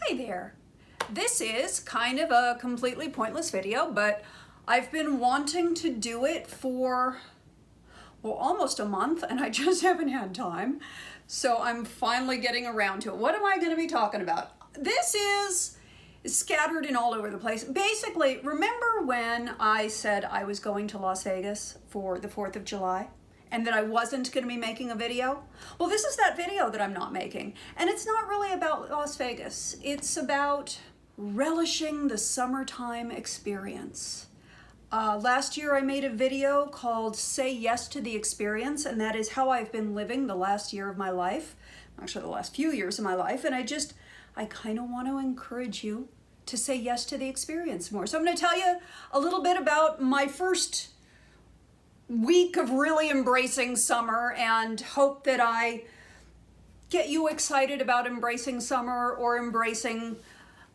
Hi there. This is kind of a completely pointless video, but I've been wanting to do it for, well, almost a month, and I just haven't had time. So I'm finally getting around to it. What am I going to be talking about? This is scattered in all over the place. Basically, remember when I said I was going to Las Vegas for the 4th of July? And that I wasn't going to be making a video? Well, this is that video that I'm not making. And it's not really about Las Vegas. It's about relishing the summertime experience. Last year I made a video called Say Yes to the Experience, and that is how I've been living the last year of my life. Actually, the last few years of my life. And I kind of want to encourage you to say yes to the experience more. So I'm going to tell you a little bit about my first week of really embracing summer, and hope that I get you excited about embracing summer or embracing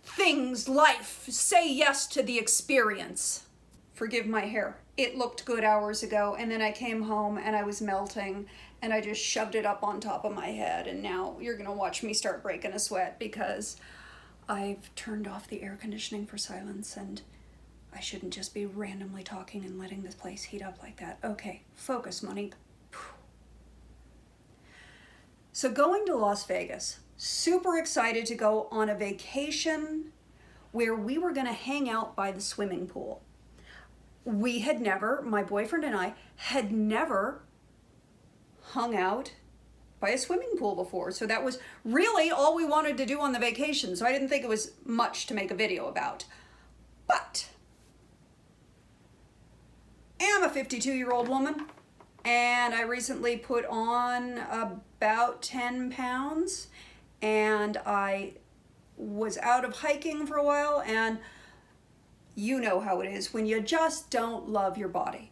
things, life. Say yes to the experience. Forgive my hair. It looked good hours ago, and then I came home and I was melting and I just shoved it up on top of my head, and now you're gonna watch me start breaking a sweat because I've turned off the air conditioning for silence, and I shouldn't just be randomly talking and letting this place heat up like that. Okay, focus, Monique. So going to Las Vegas, super excited to go on a vacation where we were gonna hang out by the swimming pool. We had never, my boyfriend and I, had never hung out by a swimming pool before. So that was really all we wanted to do on the vacation. So I didn't think it was much to make a video about. But I'm a 52-year-old woman, and I recently put on about 10 pounds, and I was out of hiking for a while, and you know how it is when you just don't love your body.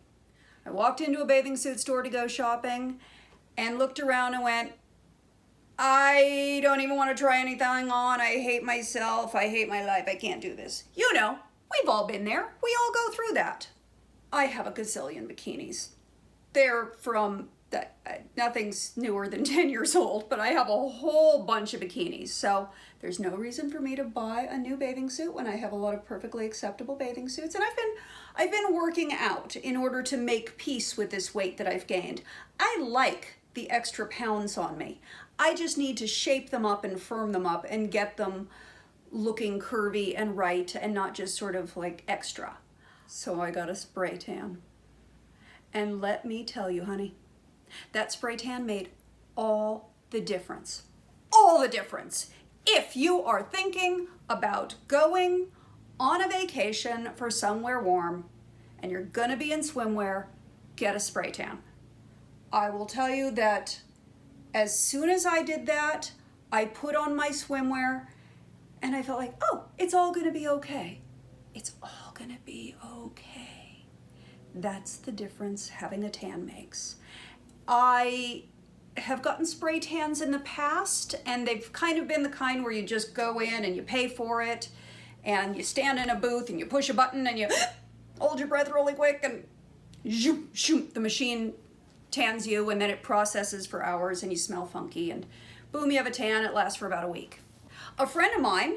I walked into a bathing suit store to go shopping and looked around and went, I don't even want to try anything on. I hate myself. I hate my life. I can't do this. You know, we've all been there. We all go through that. I have a gazillion bikinis. They're from, nothing's newer than 10 years old, but I have a whole bunch of bikinis. So there's no reason for me to buy a new bathing suit when I have a lot of perfectly acceptable bathing suits. And I've been working out in order to make peace with this weight that I've gained. I like the extra pounds on me. I just need to shape them up and firm them up and get them looking curvy and right and not just sort of like extra. So I got a spray tan. And let me tell you, honey, that spray tan made all the difference. All the difference. If you are thinking about going on a vacation for somewhere warm and you're gonna be in swimwear, get a spray tan. I will tell you that as soon as I did that, I put on my swimwear and I felt like, oh, it's all gonna be okay. It's all gonna be okay. That's the difference having a tan makes. I have gotten spray tans in the past, and they've kind of been the kind where you just go in and you pay for it, and you stand in a booth and you push a button and you hold your breath really quick, and zoom, shoot, the machine tans you, and then it processes for hours and you smell funky, and boom, you have a tan. It lasts for about a week. A friend of mine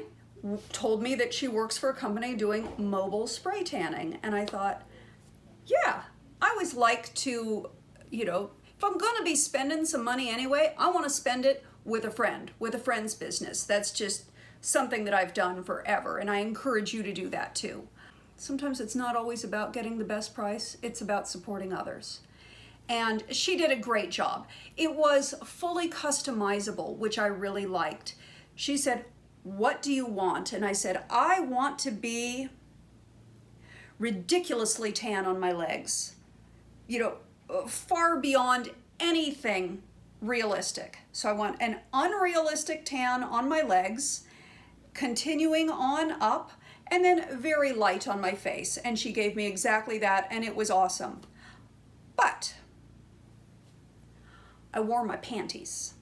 told me that she works for a company doing mobile spray tanning, and I thought, yeah, I always like to, if I'm gonna be spending some money anyway, I wanna spend it with a friend, with a friend's business. That's just something that I've done forever, and I encourage you to do that too. Sometimes it's not always about getting the best price, it's about supporting others. And she did a great job. It was fully customizable, which I really liked. She said, what do you want? And I said, I want to be ridiculously tan on my legs, far beyond anything realistic. So I want an unrealistic tan on my legs, continuing on up, and then very light on my face. And she gave me exactly that, and it was awesome. But I wore my panties.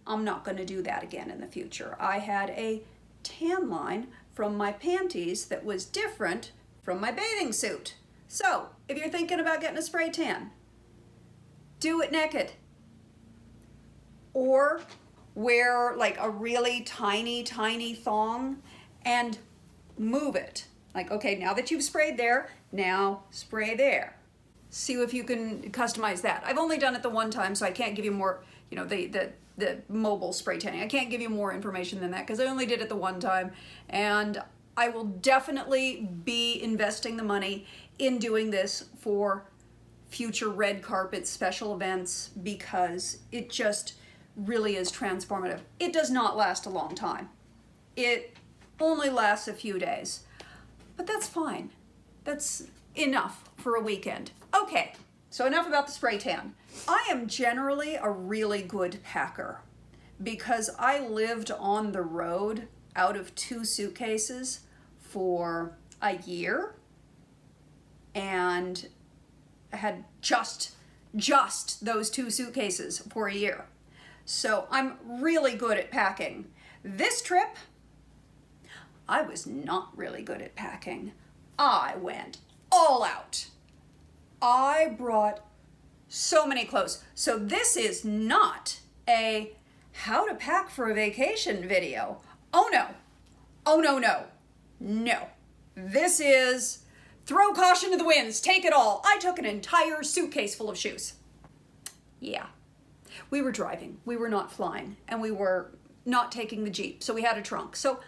I'm not going to do that again in the future. I had a tan line from my panties that was different from my bathing suit. So if you're thinking about getting a spray tan, do it naked. Or wear like a really tiny, tiny thong and move it. Like, okay, now that you've sprayed there, now spray there. See if you can customize that. I've only done it the one time, so I can't give you more, you know, the mobile spray tanning. I can't give you more information than that because I only did it the one time. And I will definitely be investing the money in doing this for future red carpet special events because it just really is transformative. It does not last a long time. It only lasts a few days, but that's fine. That's enough for a weekend. Okay, so enough about the spray tan. I am generally a really good packer because I lived on the road out of 2 suitcases for a year and I had just those 2 suitcases for a year. So I'm really good at packing. This trip, I was not really good at packing. I went all out. I brought so many clothes. So this is not a how to pack for a vacation video. Oh no. Oh no, no. No. This is throw caution to the winds, take it all. I took an entire suitcase full of shoes. Yeah. We were driving, we were not flying, and we were not taking the Jeep, so we had a trunk. So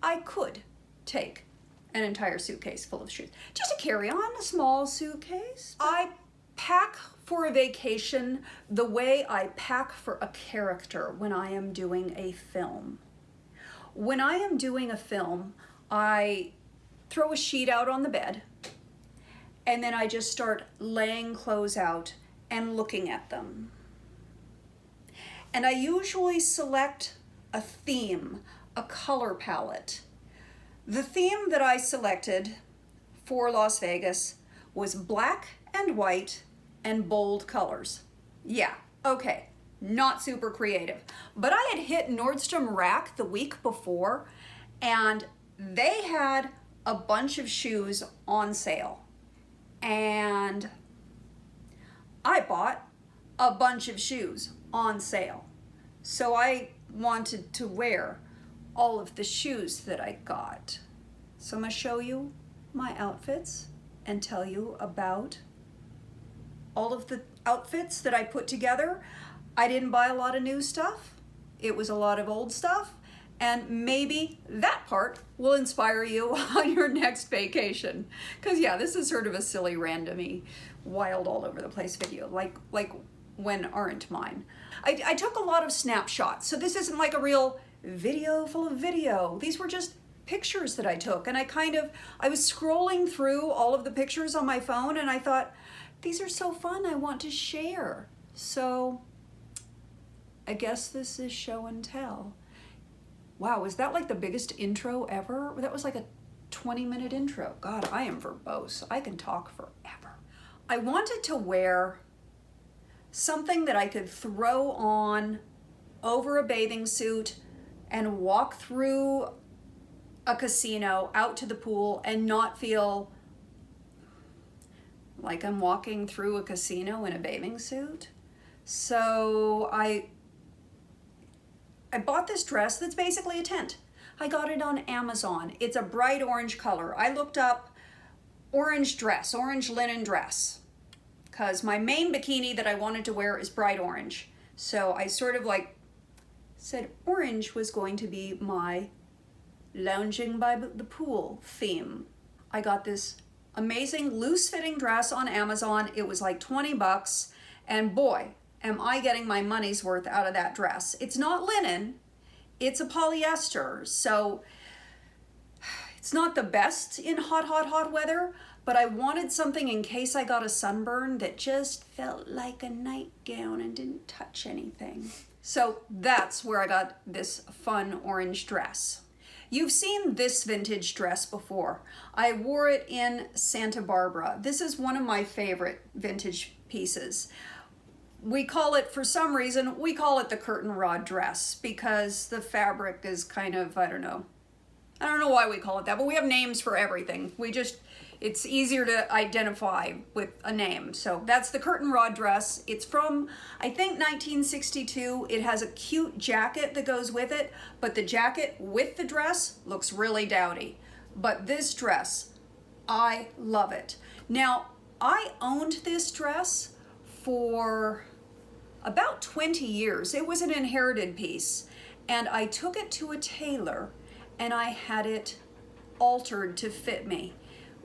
I could take an entire suitcase full of shoes. Just a carry-on, a small suitcase. I pack for a vacation the way I pack for a character when I am doing a film. When I am doing a film, I throw a sheet out on the bed, and then I just start laying clothes out and looking at them. And I usually select a theme, a color palette. The theme that I selected for Las Vegas was black and white and bold colors. Yeah, okay, not super creative. But I had hit Nordstrom Rack the week before and they had a bunch of shoes on sale. And I bought a bunch of shoes on sale. So I wanted to wear all of the shoes that I got. So I'm gonna show you my outfits and tell you about all of the outfits that I put together. I didn't buy a lot of new stuff. It was a lot of old stuff. And maybe that part will inspire you on your next vacation. Because yeah, this is sort of a silly, randomy, wild all over the place video, like when aren't mine. I took a lot of snapshots, so this isn't like a real video full of video. These were just pictures that I took, and I was scrolling through all of the pictures on my phone, and I thought, these are so fun, I want to share. So I guess this is show and tell. Wow, was that like the biggest intro ever? That was like a 20-minute intro. God, I am verbose. I can talk forever. I wanted to wear something that I could throw on over a bathing suit and walk through a casino out to the pool and not feel like I'm walking through a casino in a bathing suit. So I bought this dress that's basically a tent. I got it on Amazon. It's a bright orange color. I looked up orange dress, orange linen dress, because my main bikini that I wanted to wear is bright orange. So I sort of like said orange was going to be my lounging by the pool theme. I got this amazing loose fitting dress on Amazon. It was like 20 bucks, and boy, am I getting my money's worth out of that dress. It's not linen, it's a polyester, so it's not the best in hot weather, but I wanted something in case I got a sunburn that just felt like a nightgown and didn't touch anything. So that's where I got this fun orange dress. You've seen this vintage dress before. I wore it in Santa Barbara. This is one of my favorite vintage pieces. We call it, for some reason, we call it the curtain rod dress because the fabric is kind of, I don't know why we call it that, but we have names for everything. We just It's easier to identify with a name. So that's the curtain rod dress. It's from, I think, 1962. It has a cute jacket that goes with it, but the jacket with the dress looks really dowdy. But this dress, I love it. Now, I owned this dress for about 20 years. It was an inherited piece, and I took it to a tailor and I had it altered to fit me.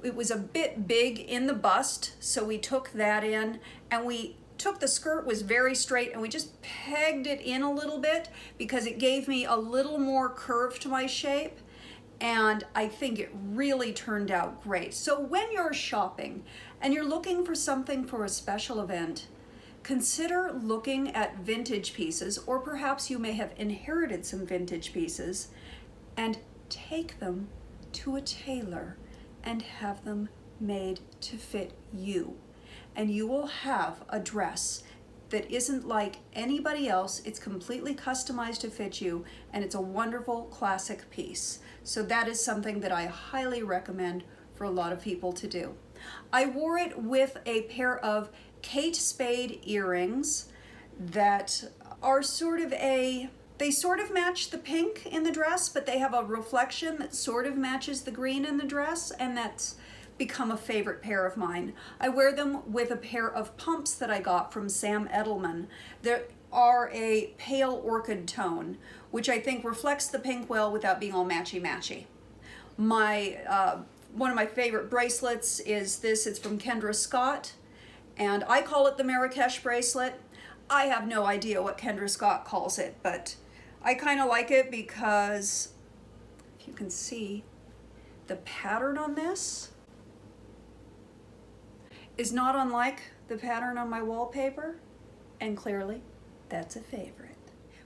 It was a bit big in the bust, so we took that in, and we took the skirt, was very straight, and we just pegged it in a little bit because it gave me a little more curve to my shape, and I think it really turned out great. So when you're shopping and you're looking for something for a special event, consider looking at vintage pieces, or perhaps you may have inherited some vintage pieces, and take them to a tailor and have them made to fit you. And you will have a dress that isn't like anybody else. It's completely customized to fit you, and it's a wonderful classic piece. So that is something that I highly recommend for a lot of people to do. I wore it with a pair of Kate Spade earrings that are they sort of match the pink in the dress, but they have a reflection that sort of matches the green in the dress, and that's become a favorite pair of mine. I wear them with a pair of pumps that I got from Sam Edelman. They are a pale orchid tone, which I think reflects the pink well without being all matchy-matchy. One of my favorite bracelets is this. It's from Kendra Scott, and I call it the Marrakesh bracelet. I have no idea what Kendra Scott calls it, but I kind of like it because, if you can see, the pattern on this is not unlike the pattern on my wallpaper, and clearly that's a favorite.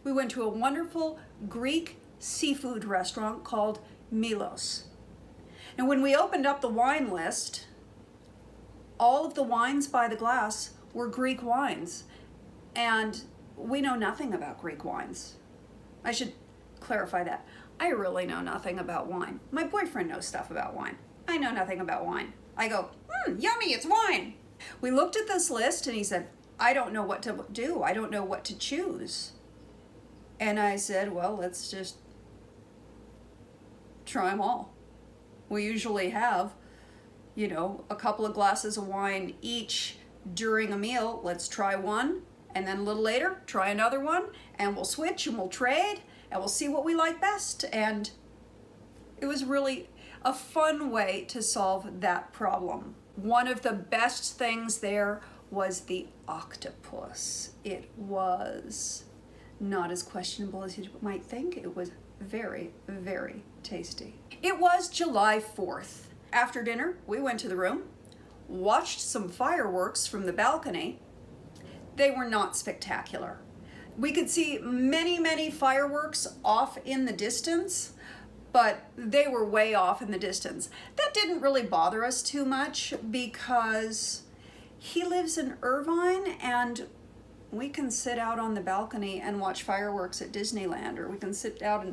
We went to a wonderful Greek seafood restaurant called Milos. Now, when we opened up the wine list, all of the wines by the glass were Greek wines, and we know nothing about Greek wines. I should clarify that. I really know nothing about wine. My boyfriend knows stuff about wine. I know nothing about wine. I go, yummy, it's wine. We looked at this list and he said, I don't know what to do. I don't know what to choose. And I said, well, let's just try them all. We usually have, a couple of glasses of wine each during a meal. Let's try one. And then a little later, try another one, and we'll switch and we'll trade and we'll see what we like best. And it was really a fun way to solve that problem. One of the best things there was the octopus. It was not as questionable as you might think. It was very, very tasty. It was July 4th. After dinner, we went to the room, watched some fireworks from the balcony. They were not spectacular. We could see many, many fireworks off in the distance, but they were way off in the distance. That didn't really bother us too much because he lives in Irvine and we can sit out on the balcony and watch fireworks at Disneyland, or we can sit out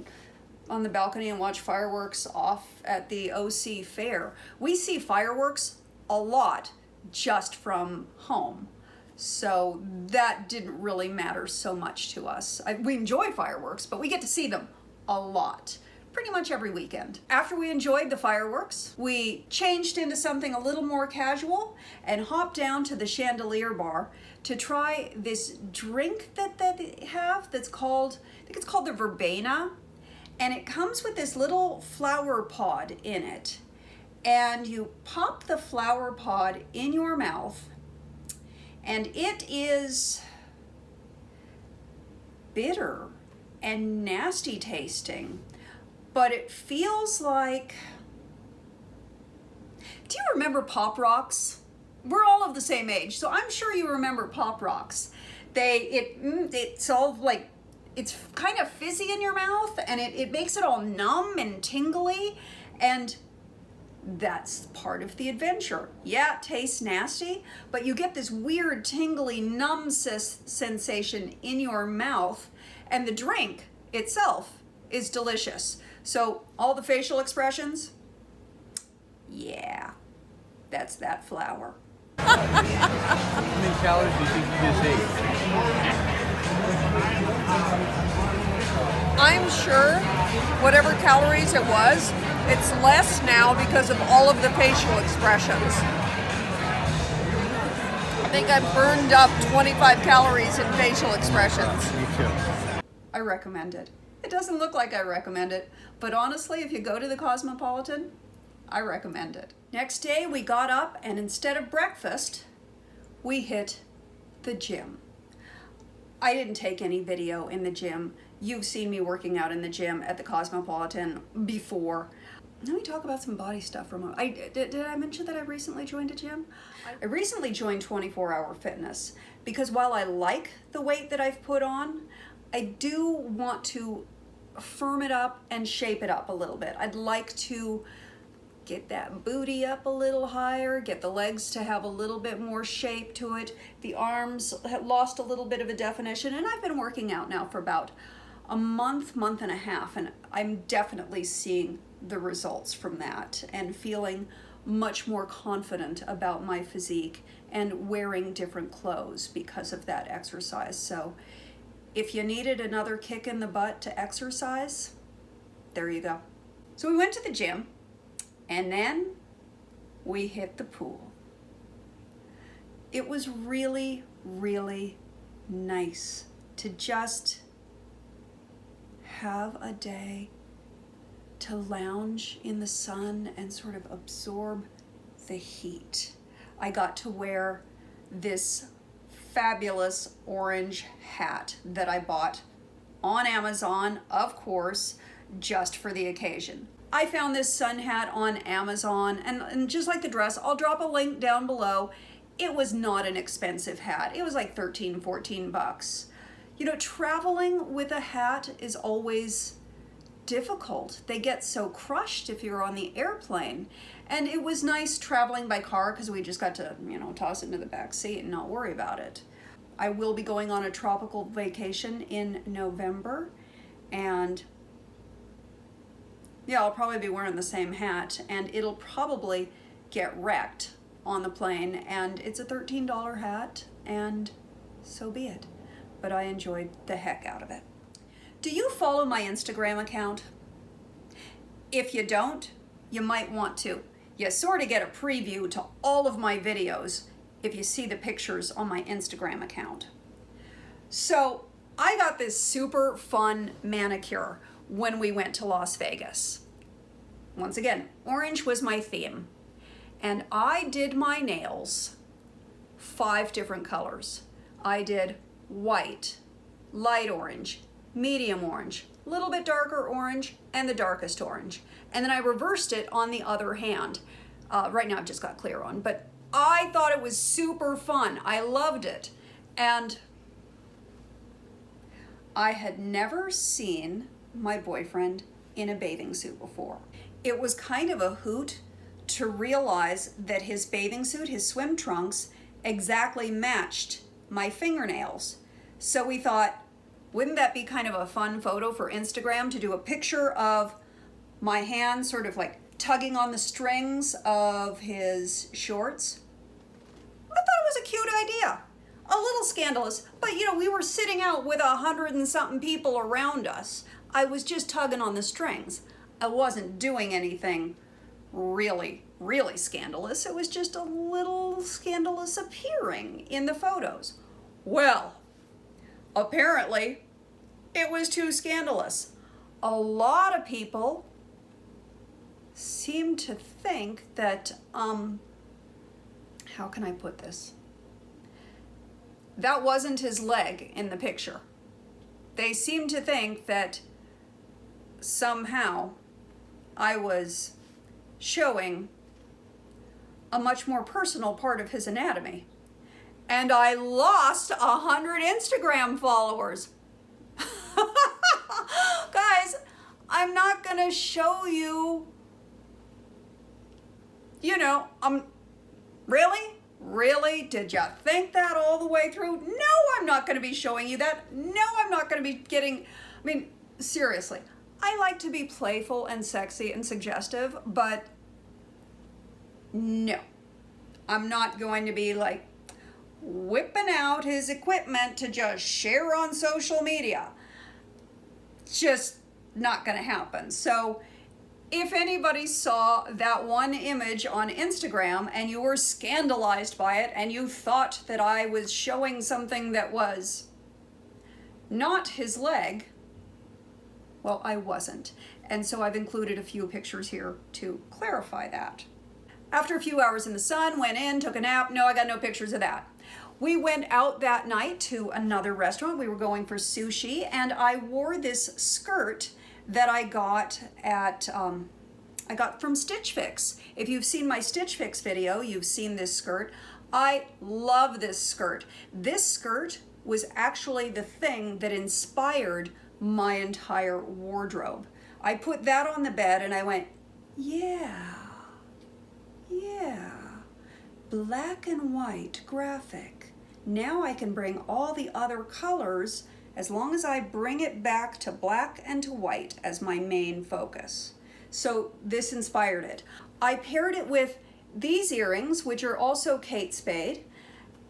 on the balcony and watch fireworks off at the OC Fair. We see fireworks a lot just from home. So that didn't really matter so much to us. We enjoy fireworks, but we get to see them a lot, pretty much every weekend. After we enjoyed the fireworks, we changed into something a little more casual and hopped down to the Chandelier Bar to try this drink that they have that's called, I think it's called the Verbena, and it comes with this little flower pod in it. And you pop the flower pod in your mouth, and it is bitter and nasty tasting, but it feels like, do you remember Pop Rocks? We're all of the same age, so I'm sure you remember Pop Rocks. It's all like, it's kind of fizzy in your mouth, and it makes it all numb and tingly, and that's part of the adventure. Yeah, it tastes nasty, but you get this weird tingly numb sensation in your mouth, and the drink itself is delicious. So all the facial expressions, yeah, that's that flour. How many calories do you think you just ate? I'm sure whatever calories it was, it's less now because of all of the facial expressions. I think I've burned up 25 calories in facial expressions. Me too. I recommend it. It doesn't look like I recommend it, but honestly, if you go to the Cosmopolitan, I recommend it. Next day, we got up and instead of breakfast, we hit the gym. I didn't take any video in the gym. You've seen me working out in the gym at the Cosmopolitan before. Let me talk about some body stuff for a moment. Did I mention that I recently joined a gym? I recently joined 24 Hour Fitness because while I like the weight that I've put on, I do want to firm it up and shape it up a little bit. I'd like to get that booty up a little higher, get the legs to have a little bit more shape to it. The arms have lost a little bit of a definition, and I've been working out now for about a month and a half, and I'm definitely seeing the results from that and feeling much more confident about my physique and wearing different clothes because of that exercise. So if you needed another kick in the butt to exercise, there you go. So we went to the gym and then we hit the pool. It was really, really nice to just have a day to lounge in the sun and sort of absorb the heat. I got to wear this fabulous orange hat that I bought on Amazon, of course, just for the occasion. I found this sun hat on Amazon, and just like the dress, I'll drop a link down below. It was not an expensive hat. It was like 13, 14 bucks. You know, traveling with a hat is always difficult. They get so crushed if you're on the airplane. And it was nice traveling by car because we just got to, you know, toss it into the back seat and not worry about it. I will be going on a tropical vacation in November, and yeah, I'll probably be wearing the same hat, and it'll probably get wrecked on the plane, and it's a $13 hat, and so be it. But I enjoyed the heck out of it. Do you follow my Instagram account? If you don't, you might want to. You sort of get a preview to all of my videos if you see the pictures on my Instagram account. So I got this super fun manicure when we went to Las Vegas. Once again, orange was my theme. And I did my nails 5 different colors. I did white, light orange, medium orange, a little bit darker orange, and the darkest orange. And then I reversed it on the other hand. Right now I've just got clear on, but I thought it was super fun. I loved it. And I had never seen my boyfriend in a bathing suit before. It was kind of a hoot to realize that his bathing suit, his swim trunks, exactly matched my fingernails. So we thought, wouldn't that be kind of a fun photo for Instagram to do a picture of my hand sort of like tugging on the strings of his shorts? I thought it was a cute idea. A little scandalous, but you know, we were sitting out with 100 and something people around us. I was just tugging on the strings. I wasn't doing anything really, really scandalous. It was just a little scandalous appearing in the photos. Well, apparently it was too scandalous. A lot of people seem to think that, how can I put this? That wasn't his leg in the picture. They seem to think that somehow I was showing a much more personal part of his anatomy. And I lost 100 Instagram followers. Guys, I'm not gonna show you, you know, Really? Did you think that all the way through? No, I'm not going to be showing you that. No, I'm not going to be seriously. I like to be playful and sexy and suggestive, but no. I'm not going to be like whipping out his equipment to just share on social media. Just not going to happen. So if anybody saw that one image on Instagram and you were scandalized by it and you thought that I was showing something that was not his leg, well, I wasn't. And so I've included a few pictures here to clarify that. After a few hours in the sun, went in, took a nap. No, I got no pictures of that. We went out that night to another restaurant. We were going for sushi, and I wore this skirt that I got from Stitch Fix. If you've seen my Stitch Fix video, you've seen this skirt. I love this skirt. This skirt was actually the thing that inspired my entire wardrobe. I put that on the bed and I went, yeah, black and white graphic. Now I can bring all the other colors as long as I bring it back to black and to white as my main focus. So this inspired it. I paired it with these earrings, which are also Kate Spade,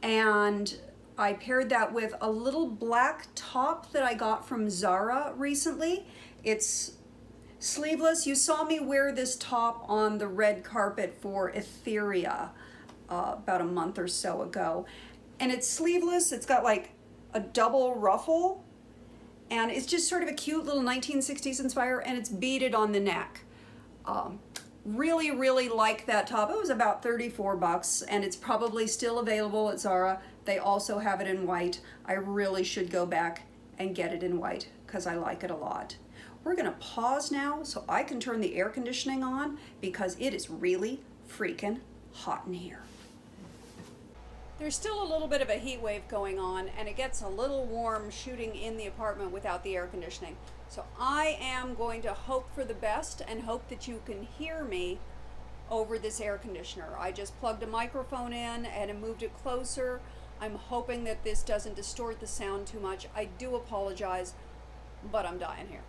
and I paired that with a little black top that I got from Zara recently. It's sleeveless. You saw me wear this top on the red carpet for Etheria about a month or so ago. And it's sleeveless. It's got like a double ruffle, and it's just sort of a cute little 1960s inspired, and it's beaded on the neck. Really, really like that top. It was about 34 bucks, and it's probably still available at Zara. They also have it in white. I really should go back and get it in white because I like it a lot. We're gonna pause now so I can turn the air conditioning on because it is really freaking hot in here. There's still a little bit of a heat wave going on, and it gets a little warm shooting in the apartment without the air conditioning. So I am going to hope for the best and hope that you can hear me over this air conditioner. I just plugged a microphone in and I moved it closer. I'm hoping that this doesn't distort the sound too much. I do apologize, but I'm dying here.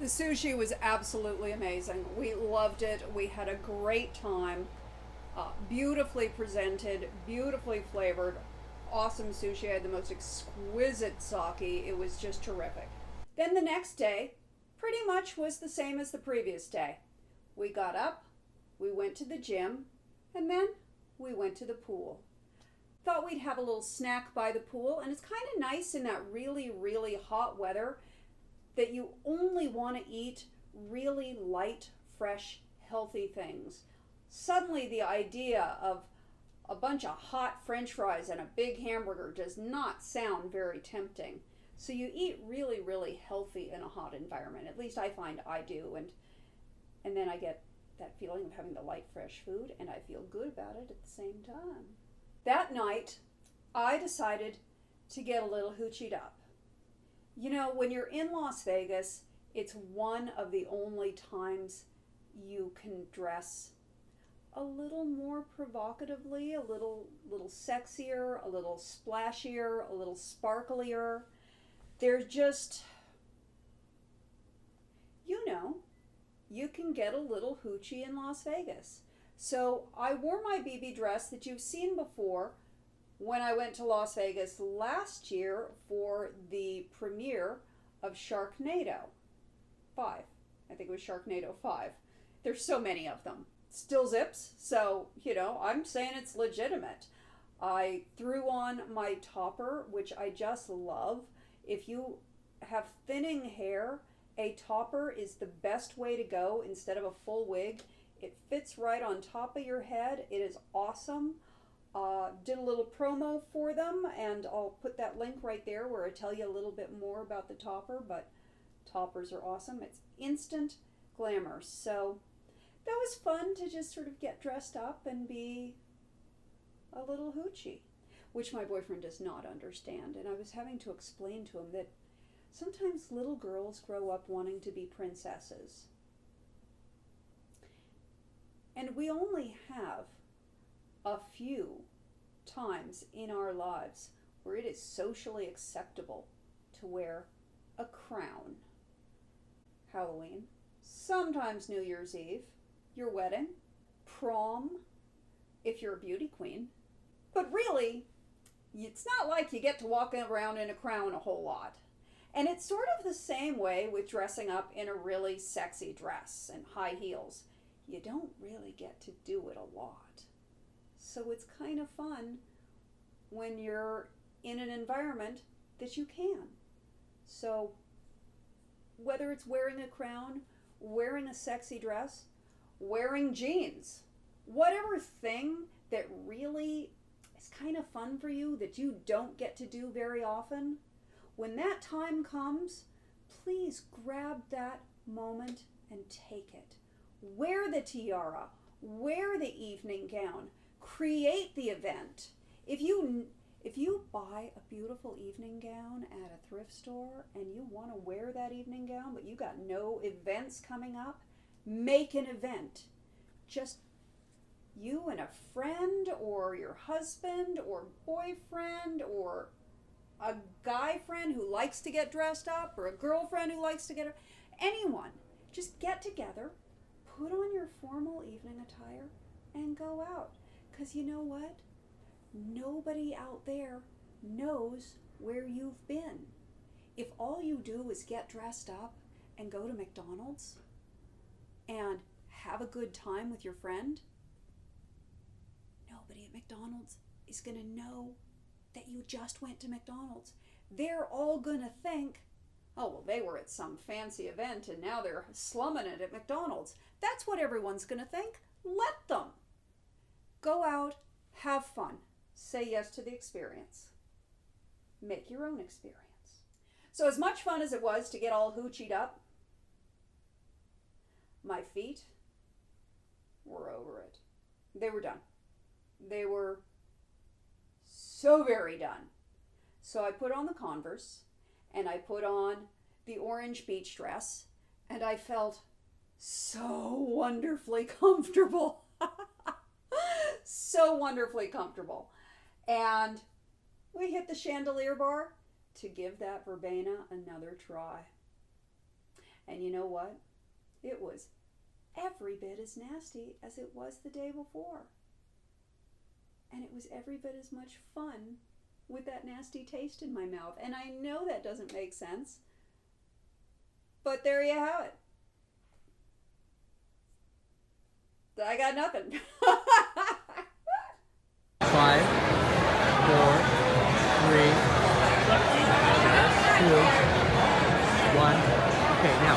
The sushi was absolutely amazing. We loved it. We had a great time. Beautifully presented, beautifully flavored, awesome sushi. I had the most exquisite sake. It was just terrific. Then the next day pretty much was the same as the previous day. We got up, we went to the gym, and then we went to the pool. Thought we'd have a little snack by the pool, and it's kind of nice in that really, really hot weather that you only want to eat really light, fresh, healthy things. Suddenly the idea of a bunch of hot French fries and a big hamburger does not sound very tempting. So you eat really, really healthy in a hot environment. At least I find I do. And then I get that feeling of having the light, fresh food, and I feel good about it at the same time. That night, I decided to get a little hoochied up. You know, when you're in Las Vegas, it's one of the only times you can dress a little more provocatively, a little sexier, a little splashier, a little sparklier. There's just, you know, you can get a little hoochie in Las Vegas. So I wore my BB dress that you've seen before when I went to Las Vegas last year for the premiere of Sharknado 5. I think it was Sharknado 5. There's so many of them. Still zips, so, you know, I'm saying it's legitimate. I threw on my topper, which I just love. If you have thinning hair, a topper is the best way to go instead of a full wig. It fits right on top of your head. It is awesome. Did a little promo for them, and I'll put that link right there where I tell you a little bit more about the topper, but toppers are awesome. It's instant glamour. So that was fun to just sort of get dressed up and be a little hoochie, which my boyfriend does not understand. And I was having to explain to him that sometimes little girls grow up wanting to be princesses. And we only have a few times in our lives where it is socially acceptable to wear a crown. Halloween, sometimes New Year's Eve, your wedding, prom, if you're a beauty queen. But really, it's not like you get to walk around in a crown a whole lot. And it's sort of the same way with dressing up in a really sexy dress and high heels. You don't really get to do it a lot. So it's kind of fun when you're in an environment that you can. So whether it's wearing a crown, wearing a sexy dress, wearing jeans, whatever thing that really is kind of fun for you that you don't get to do very often, when that time comes, please grab that moment and take it. Wear the tiara, wear the evening gown, create the event. If you buy a beautiful evening gown at a thrift store and you want to wear that evening gown but you got no events coming up, make an event. Just you and a friend or your husband or boyfriend or a guy friend who likes to get dressed up or a girlfriend who likes to get anyone. Just get together, put on your formal evening attire and go out. Because you know what? Nobody out there knows where you've been. If all you do is get dressed up and go to McDonald's and have a good time with your friend, nobody at McDonald's is going to know that you just went to McDonald's. They're all going to think, oh, well, they were at some fancy event and now they're slumming it at McDonald's. That's what everyone's going to think. Let them. Go out, have fun. Say yes to the experience. Make your own experience. So as much fun as it was to get all hoochied up, my feet were over it. They were done. They were so very done. So I put on the Converse and I put on the orange beach dress and I felt so wonderfully comfortable. So wonderfully comfortable. And we hit the chandelier bar to give that verbena another try. And you know what? It was every bit as nasty as it was the day before. And it was every bit as much fun with that nasty taste in my mouth. And I know that doesn't make sense, but there you have it. I got nothing. 5, 4, 3, 2, 1. Okay, now.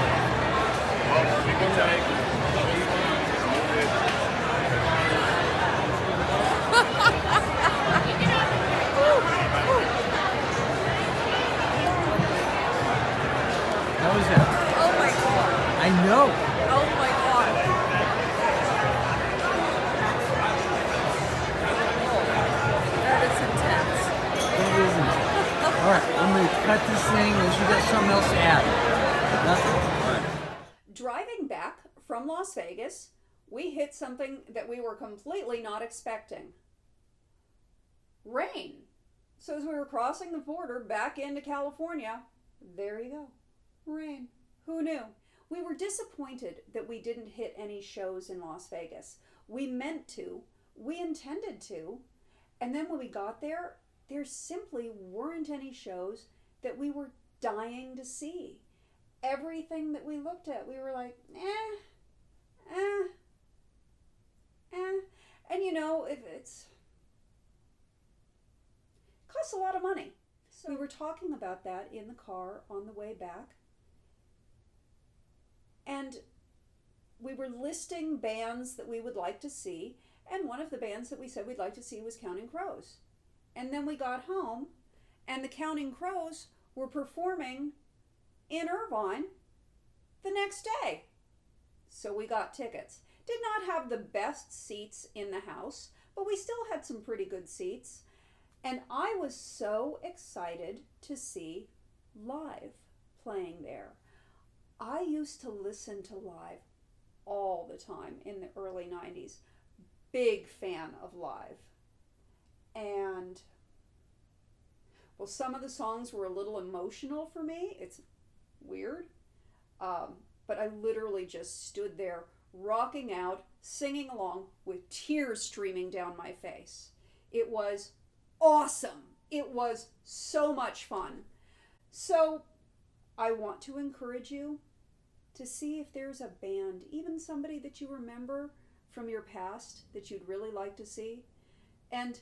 How was that? Oh my God. I know. Oh my God. That is intense. It isn't. All right, I'm going to cut this thing unless you got something else to add. Nothing? All right. Driving back from Las Vegas, we hit something that we were completely not expecting. Rain. So as we were crossing the border back into California, there you go. Rain. Who knew? We were disappointed that we didn't hit any shows in Las Vegas. We meant to. We intended to. And then when we got there simply weren't any shows that we were dying to see. Everything that we looked at, we were like, eh. And you know, it costs a lot of money. So we were talking about that in the car on the way back. And we were listing bands that we would like to see. And one of the bands that we said we'd like to see was Counting Crows. And then we got home and the Counting Crows were performing in Irvine the next day. So we got tickets. Did not have the best seats in the house, but we still had some pretty good seats. And I was so excited to see Live playing there. I used to listen to Live all the time in the early 90s. Big fan of Live. And, well, some of the songs were a little emotional for me. It's weird. But I literally just stood there rocking out, singing along with tears streaming down my face. It was awesome. It was so much fun. So I want to encourage you to see if there's a band, even somebody that you remember from your past that you'd really like to see, and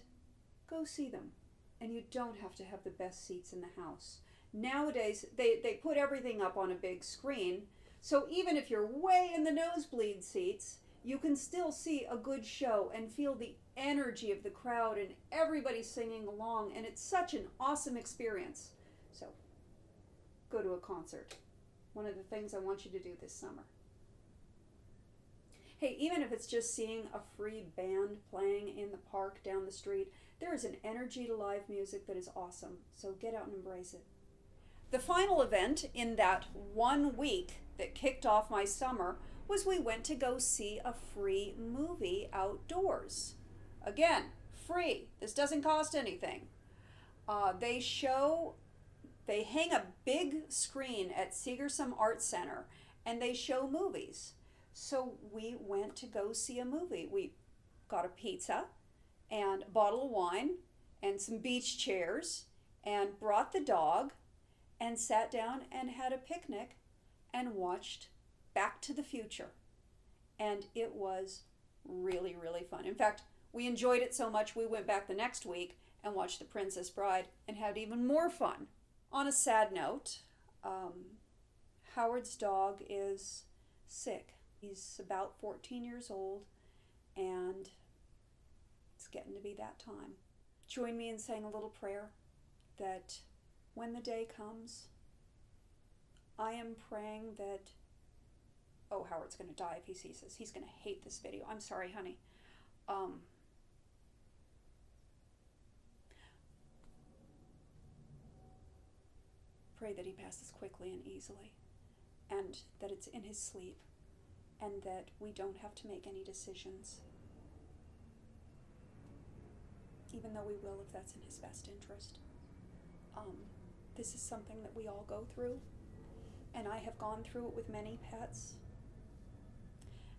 go see them. And you don't have to have the best seats in the house. Nowadays, they put everything up on a big screen, so even if you're way in the nosebleed seats, you can still see a good show and feel the energy of the crowd and everybody singing along, and it's such an awesome experience. So, go to a concert. One of the things I want you to do this summer. Hey, even if it's just seeing a free band playing in the park down the street, there is an energy to live music that is awesome, so get out and embrace it. The final event in that 1 week that kicked off my summer was we went to go see a free movie outdoors. Again, free. This doesn't cost anything. They hang a big screen at Seagersome Art Center, and they show movies. So we went to go see a movie. We got a pizza and a bottle of wine and some beach chairs and brought the dog and sat down and had a picnic and watched Back to the Future. And it was really, really fun. In fact, we enjoyed it so much we went back the next week and watched The Princess Bride and had even more fun. On a sad note, Howard's dog is sick. He's about 14 years old, and it's getting to be that time. Join me in saying a little prayer that when the day comes, I am praying that, oh, Howard's going to die if he sees this. He's going to hate this video. I'm sorry, honey. Pray that he passes quickly and easily, and that it's in his sleep, and that we don't have to make any decisions, even though we will if that's in his best interest. This is something that we all go through, and I have gone through it with many pets,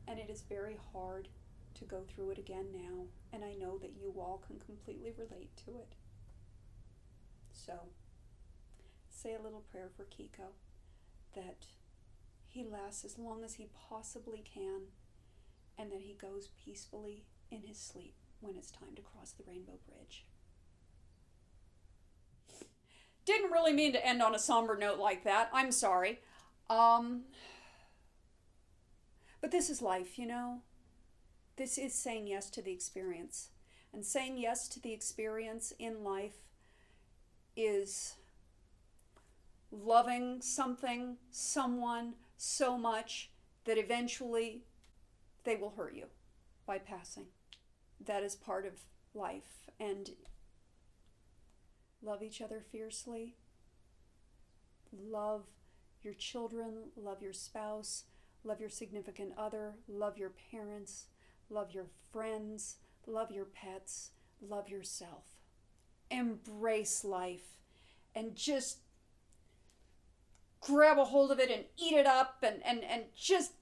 and it is very hard to go through it again now, and I know that you all can completely relate to it. So, say a little prayer for Kiko, that he lasts as long as he possibly can, and that he goes peacefully in his sleep when it's time to cross the Rainbow Bridge. Didn't really mean to end on a somber note like that. I'm sorry. But this is life, you know? This is saying yes to the experience. And saying yes to the experience in life is loving something, someone, so much that eventually they will hurt you by passing. That is part of life. And love each other fiercely. Love your children, love your spouse, love your significant other, love your parents, love your friends, love your pets, love yourself. Embrace life and just grab a hold of it and eat it up and just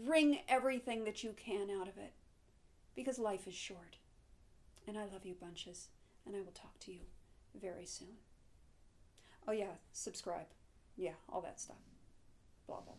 wring everything that you can out of it. Because life is short. And I love you bunches. And I will talk to you very soon. Oh yeah, subscribe. Yeah, all that stuff. Blah, blah, blah.